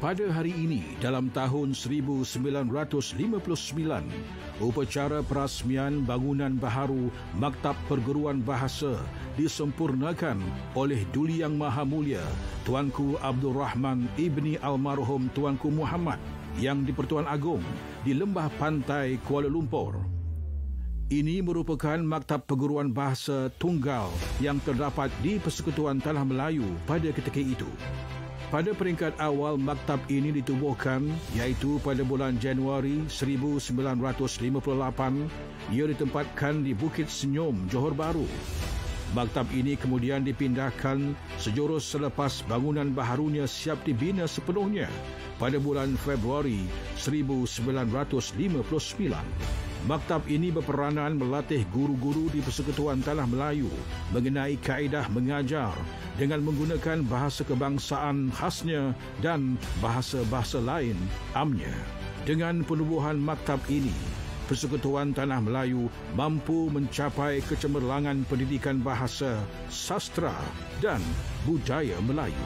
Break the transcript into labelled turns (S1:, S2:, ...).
S1: Pada hari ini, dalam tahun 1959, upacara perasmian bangunan baharu Maktab Perguruan Bahasa disempurnakan oleh Duli Yang Maha Mulia Tuanku Abdul Rahman Ibni Almarhum Tuanku Muhammad yang di-Pertuan Agong di Lembah Pantai Kuala Lumpur. Ini merupakan maktab perguruan bahasa tunggal yang terdapat di Persekutuan Tanah Melayu pada ketika itu. Pada peringkat awal maktab ini ditubuhkan iaitu pada bulan Januari 1958, ia ditempatkan di Bukit Senyum, Johor Bahru. Maktab ini kemudian dipindahkan sejurus selepas bangunan baharunya siap dibina sepenuhnya pada bulan Februari 1959. Maktab ini berperanan melatih guru-guru di Persekutuan Tanah Melayu mengenai kaedah mengajar dengan menggunakan bahasa kebangsaan khasnya dan bahasa-bahasa lain amnya. Dengan penubuhan maktab ini, Persekutuan Tanah Melayu mampu mencapai kecemerlangan pendidikan bahasa, sastra dan budaya Melayu.